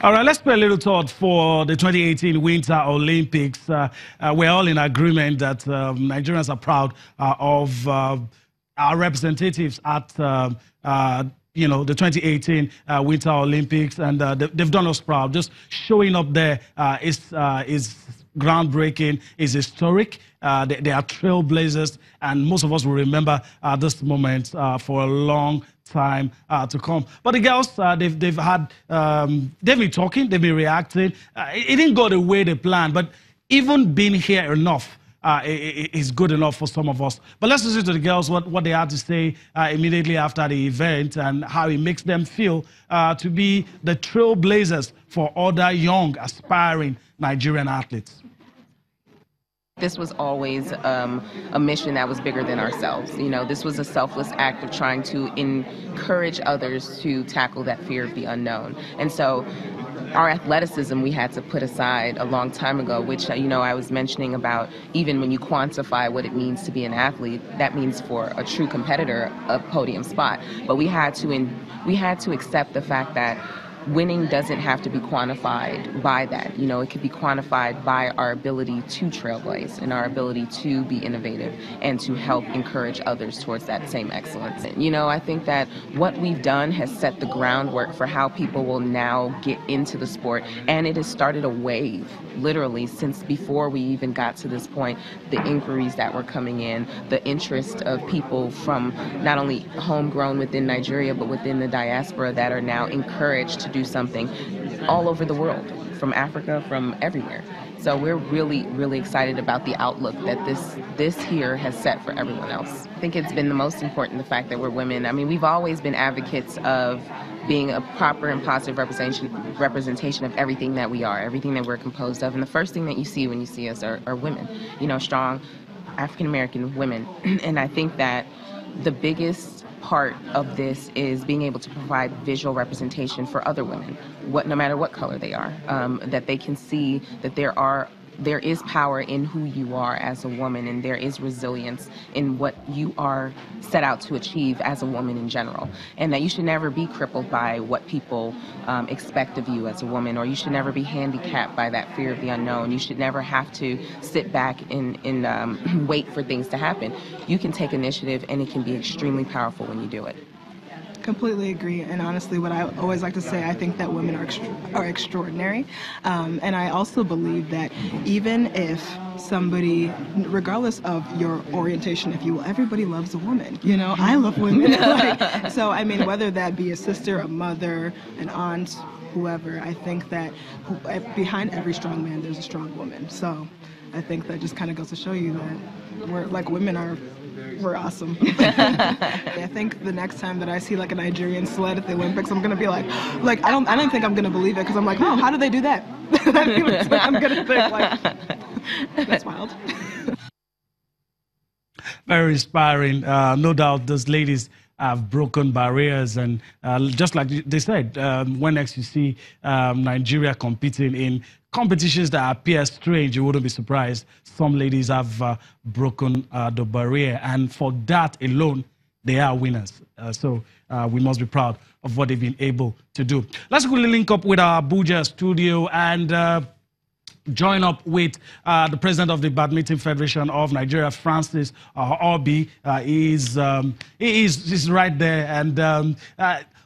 All right, let's play a little thought for the 2018 Winter Olympics. We're all in agreement that Nigerians are proud of our representatives at the 2018 Winter Olympics, and they've done us proud. Just showing up there is groundbreaking, is historic. They are trailblazers, and most of us will remember this moment for a long time to come. But the girls, they've been talking, they've been reacting. It didn't go the way they planned, but even being here enough is good enough for some of us. But let's listen to the girls, what they had to say immediately after the event and how it makes them feel to be the trailblazers for other young, aspiring Nigerian athletes. This was always a mission that was bigger than ourselves. You know, this was a selfless act of trying to encourage others to tackle that fear of the unknown. And so our athleticism we had to put aside a long time ago, which, I was mentioning about even when you quantify what it means to be an athlete, that means for a true competitor a podium spot. But we had to accept the fact that winning doesn't have to be quantified by that. It could be quantified by our ability to trailblaze and our ability to be innovative and to help encourage others towards that same excellence. I think that what we've done has set the groundwork for how people will now get into the sport, and it has started a wave, literally, since before we even got to this point. The inquiries that were coming in, the interest of people from not only homegrown within Nigeria, but within the diaspora that are now encouraged to do something all over the world, from Africa, from everywhere. So we're really, really excited about the outlook that this here has set for everyone else. I think it's been the most important, the fact that we're women. I mean, we've always been advocates of being a proper and positive representation of everything that we are, everything that we're composed of. And the first thing that you see when you see us are women, strong African-American women. And I think that the biggest part of this is being able to provide visual representation for other women, no matter what color they are, that they can see that there is power in who you are as a woman, and there is resilience in what you are set out to achieve as a woman in general, and that you should never be crippled by what people expect of you as a woman, or you should never be handicapped by that fear of the unknown. You should never have to sit back and wait for things to happen. You can take initiative, and it can be extremely powerful when you do it. Completely agree, and honestly, what I always like to say, I think that women are extraordinary, and I also believe that even if somebody, regardless of your orientation, if you will, everybody loves a woman. I love women. So I mean, whether that be a sister, a mother, an aunt, whoever, I think that behind every strong man, there's a strong woman. So I think that just kind of goes to show you that we're awesome. I think the next time that I see like a Nigerian sled at the Olympics, I'm gonna be like I don't think I'm gonna believe it, because I'm like, oh, how did they do that? I'm gonna think like, that's wild. Very inspiring. No doubt those ladies have broken barriers, and just like they said, when next you see Nigeria competing in competitions that appear strange, you wouldn't be surprised. Some ladies have broken the barrier, and for that alone, they are winners. So we must be proud of what they've been able to do. Let's quickly link up with our Abuja studio and join up with the president of the Badminton Federation of Nigeria, Francis Obi. He's right there, and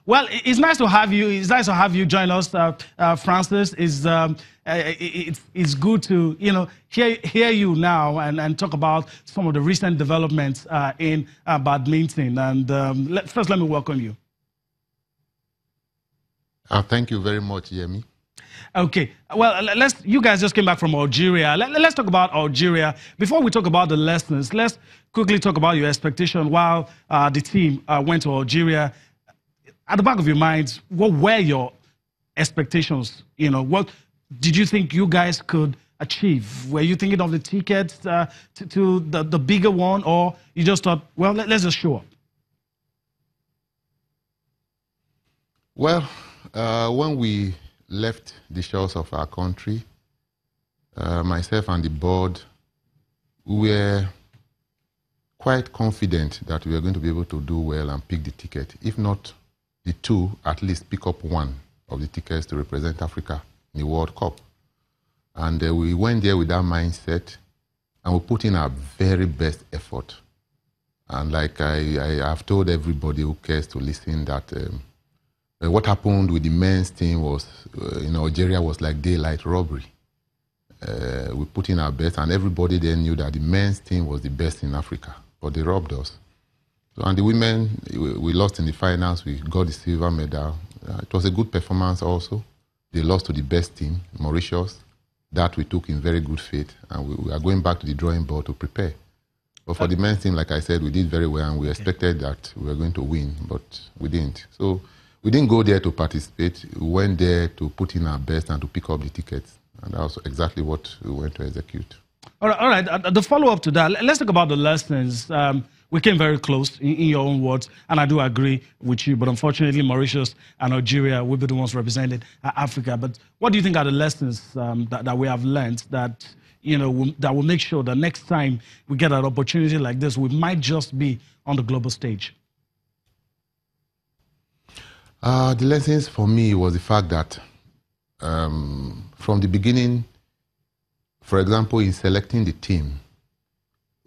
well, it's nice to have you. It's nice to have you join us, Francis. It's good to hear you now and talk about some of the recent developments in badminton. And first, let me welcome you. Thank you very much, Yemi. Okay, well, you guys just came back from Algeria. Let's talk about Algeria. Before we talk about the lessons, let's quickly talk about your expectation while the team went to Algeria. At the back of your minds, what were your expectations? What did you think you guys could achieve? Were you thinking of the tickets to the bigger one, or you just thought, well, let's just show up? Well, when we left the shores of our country, myself and the board, we were quite confident that we were going to be able to do well and pick the ticket. If not the two, at least pick up one. of the tickets to represent Africa in the World Cup. And we went there with that mindset, and we put in our very best effort. And like I have told everybody who cares to listen that what happened with the men's team was, in Algeria was like daylight robbery. We put in our best, and everybody then knew that the men's team was the best in Africa, but they robbed us. So, and the women, we lost in the finals. We got the silver medal. It was a good performance also. They lost to the best team, Mauritius. That we took in very good faith, and we are going back to the drawing board to prepare. But for the men's team, like I said, we did very well, and we expected that we were going to win, but we didn't. So we didn't go there to participate. We went there to put in our best and to pick up the tickets, and that was exactly what we went to execute. All right. The follow-up to that, let's talk about the lessons. We came very close, in your own words, and I do agree with you, but unfortunately, Mauritius and Algeria will be the ones representing Africa. But what do you think are the lessons that we have learned that, that will make sure that next time we get an opportunity like this, we might just be on the global stage? The lessons for me was the fact that from the beginning, for example, in selecting the team,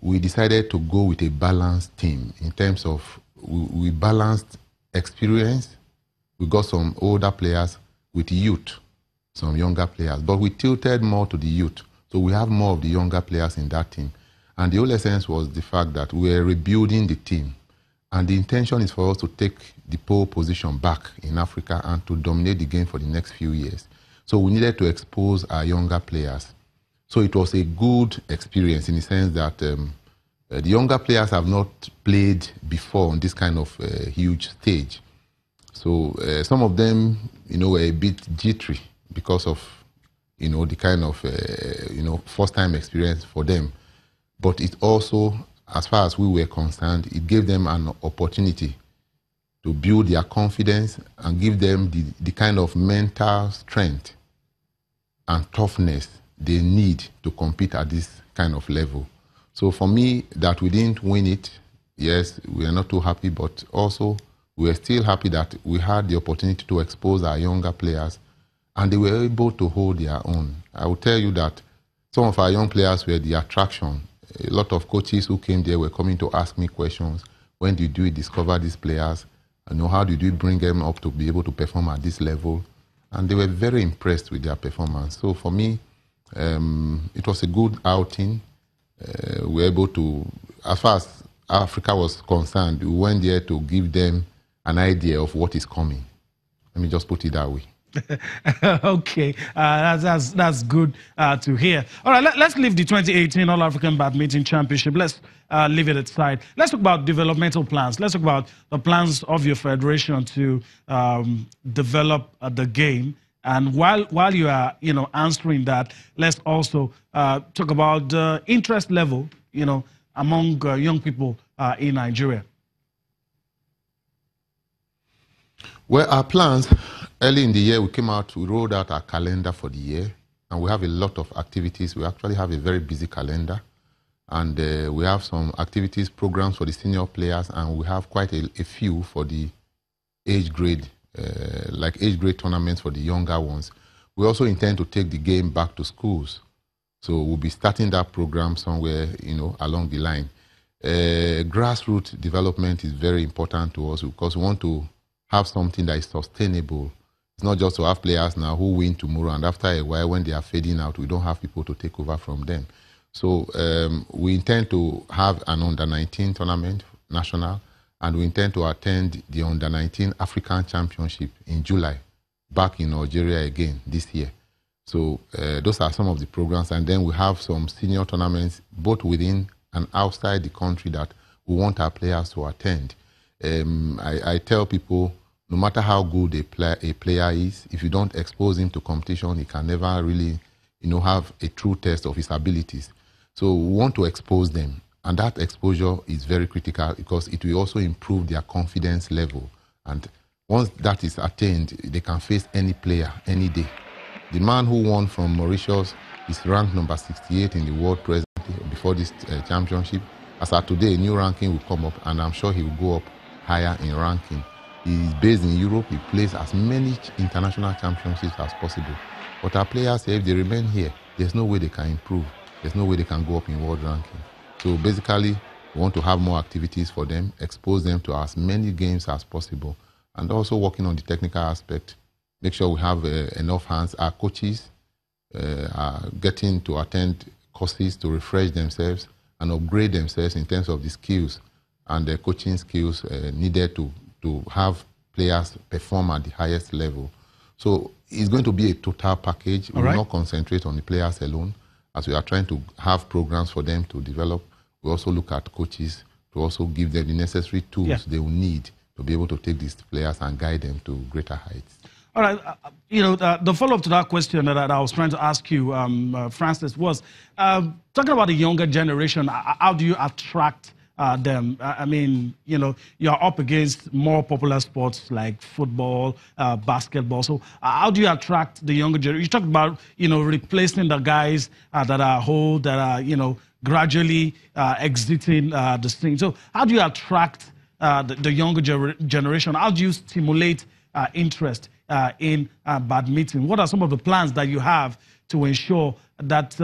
we decided to go with a balanced team in terms of we balanced experience. We got some older players with youth, some younger players, but we tilted more to the youth. So we have more of the younger players in that team. And the whole essence was the fact that we are rebuilding the team. And the intention is for us to take the pole position back in Africa and to dominate the game for the next few years. So we needed to expose our younger players. So it was a good experience in the sense that the younger players have not played before on this kind of huge stage. So some of them, were a bit jittery because of, the kind of, first-time experience for them. But it also, as far as we were concerned, it gave them an opportunity to build their confidence and give them the kind of mental strength and toughness they need to compete at this kind of level. So for me, that we didn't win it, yes, we are not too happy, but also we are still happy that we had the opportunity to expose our younger players, and they were able to hold their own. I will tell you that some of our young players were the attraction. A lot of coaches who came there were coming to ask me questions. When did you discover these players? How did you bring them up to be able to perform at this level? And they were very impressed with their performance. So for me, it was a good outing. We were able to, as far as Africa was concerned, we went there to give them an idea of what is coming. Let me just put it that way. Okay, that's good to hear. All right, let's leave the 2018 All-African Badminton Championship. Let's leave it aside. Let's talk about developmental plans. Let's talk about the plans of your federation to develop the game. And while you are, answering that, let's also talk about the interest level, among young people in Nigeria. Well, our plans, early in the year, we rolled out our calendar for the year, and we have a lot of activities. We actually have a very busy calendar, and we have some activities, programs for the senior players, and we have quite a few for the age grade, like age grade tournaments for the younger ones. We also intend to take the game back to schools. So we'll be starting that program somewhere, along the line. Grassroots development is very important to us because we want to have something that is sustainable. It's not just to have players now who win tomorrow, and after a while, when they are fading out, we don't have people to take over from them. So we intend to have an under-19 tournament, national, and we intend to attend the under-19 African Championship in July, back in Algeria again this year. So those are some of the programs, and then we have some senior tournaments, both within and outside the country, that we want our players to attend. I tell people, no matter how good a player is, if you don't expose him to competition, he can never really, have a true test of his abilities. So we want to expose them, and that exposure is very critical because it will also improve their confidence level. And once that is attained, they can face any player, any day. The man who won from Mauritius is ranked number 68 in the world presently before this championship. As of today, a new ranking will come up, and I'm sure he will go up higher in ranking. He's based in Europe. He plays as many international championships as possible. But our players say if they remain here, there's no way they can improve. There's no way they can go up in world ranking. So basically, we want to have more activities for them, expose them to as many games as possible, and also working on the technical aspect. Make sure we have enough hands. Our coaches are getting to attend courses to refresh themselves and upgrade themselves in terms of the skills and the coaching skills needed to have players perform at the highest level. So it's going to be a total package. We will not concentrate on the players alone, as we are trying to have programs for them to develop. We also look at coaches to also give them the necessary tools they will need to be able to take these players and guide them to greater heights. All right. The follow-up to that question that I was trying to ask you, Francis, was talking about the younger generation. How do you attract them? I mean, you're up against more popular sports like football, basketball. So how do you attract the younger generation? You talked about, replacing the guys that are old, that are, gradually exiting the scene. So how do you attract the younger generation? How do you stimulate interest in badminton? What are some of the plans that you have to ensure that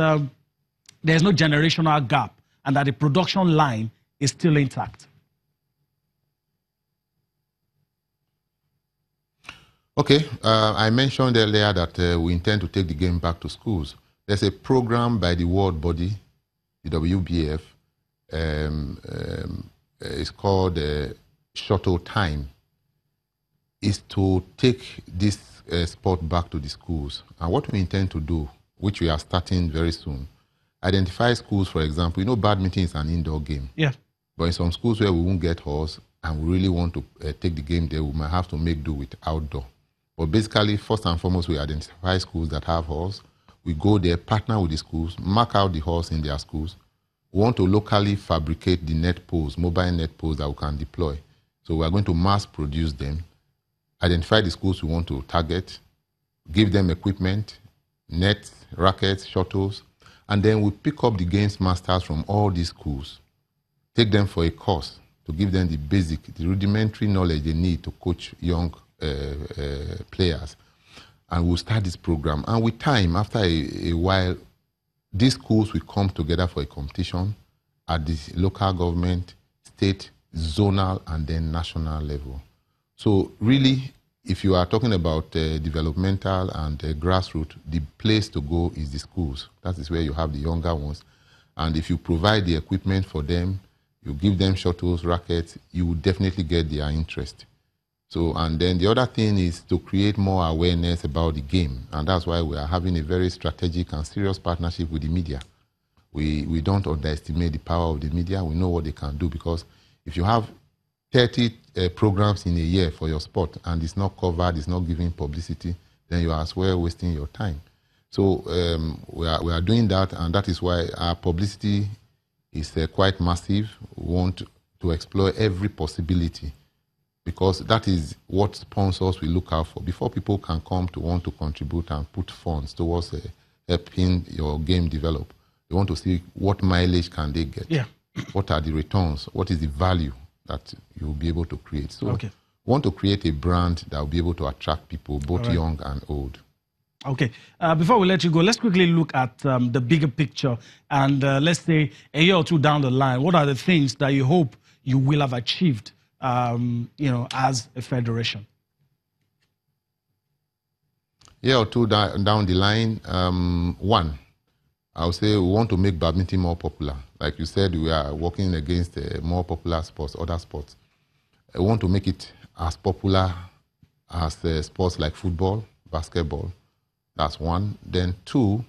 there's no generational gap and that the production line is still intact? Okay, I mentioned earlier that we intend to take the game back to schools. There's a program by the world body, the WBF. It's called Shuttle Time. Is to take this sport back to the schools. And what we intend to do, which we are starting very soon, identify schools, for example. Badminton is an indoor game. Yeah. But in some schools where we won't get halls and we really want to take the game there, we might have to make do with outdoor. But basically, first and foremost, we identify schools that have halls. We go there, partner with the schools, mark out the halls in their schools. We want to locally fabricate the net poles, mobile net poles that we can deploy. So we are going to mass produce them, identify the schools we want to target, give them equipment, nets, rackets, shuttles, and then we pick up the games masters from all these schools, take them for a course to give them the basic, the rudimentary knowledge they need to coach young players. And we'll start this program. And with time, after a while, these schools will come together for a competition at the local government, state, zonal, and then national level. So really, if you are talking about developmental and grassroots, the place to go is the schools. That is where you have the younger ones. And if you provide the equipment for them, you give them shuttles, rackets, you will definitely get their interest. So, and then the other thing is to create more awareness about the game. And that's why we are having a very strategic and serious partnership with the media. We don't underestimate the power of the media. We know what they can do, because if you have 30 programs in a year for your sport and it's not covered, it's not giving publicity, then you are as well wasting your time. So we are doing that, and that is why our publicity is quite massive. We want to explore every possibility, because that is what sponsors will look out for. Before people can come to want to contribute and put funds towards helping your game develop, they want to see what mileage can they get. Yeah. What are the returns? What is the value that you'll be able to create? So we want to create a brand that will be able to attract people, both young and old. Okay. Before we let you go, let's quickly look at the bigger picture. And let's say a year or two down the line, what are the things that you hope you will have achieved, as a federation? A year or two down the line, one, I would say we want to make badminton more popular. Like you said, we are working against more popular sports, other sports. I want to make it as popular as sports like football, basketball. That's one. Then two,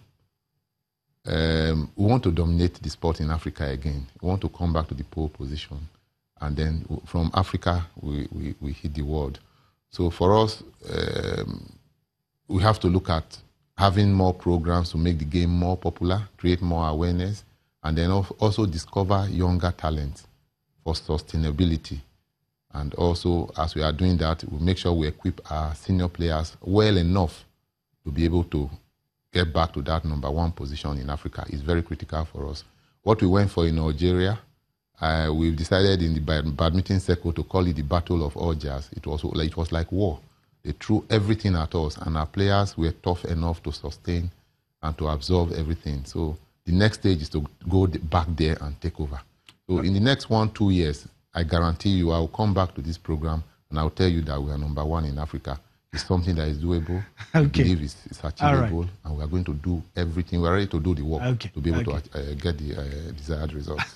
we want to dominate the sport in Africa again. We want to come back to the pole position. And then from Africa, we hit the world. So for us, we have to look at having more programs to make the game more popular, create more awareness, and then also discover younger talents for sustainability. And also, as we are doing that, we make sure we equip our senior players well enough to be able to get back to that #1 position in Africa. Is very critical for us. What we went for in Algeria we've decided in the badminton circle to call it the Battle of Algiers. It was like war. They threw everything at us, and our players were tough enough to sustain and to absorb everything. So the next stage is to go back there and take over. So in the next 1-2 years, I guarantee you I will come back to this program and I'll tell you that we are #1 in Africa. It's something that is doable. Okay. I believe it's achievable, right. and we are going to do everything. We're ready to do the work to be able to get the desired results.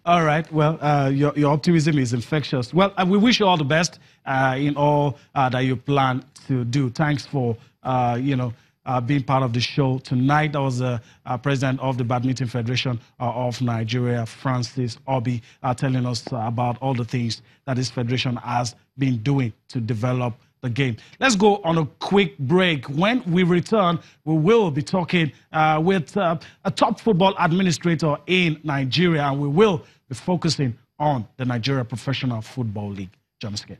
All right. Well, your optimism is infectious. Well, we wish you all the best in all that you plan to do. Thanks for being part of the show tonight. That was the president of the Badminton Federation of Nigeria, Francis Obi, telling us about all the things that this federation has been doing to develop the game. Let's go on a quick break. When we return, we will be talking with a top football administrator in Nigeria, and we will be focusing on the Nigeria Professional Football League. Join us again.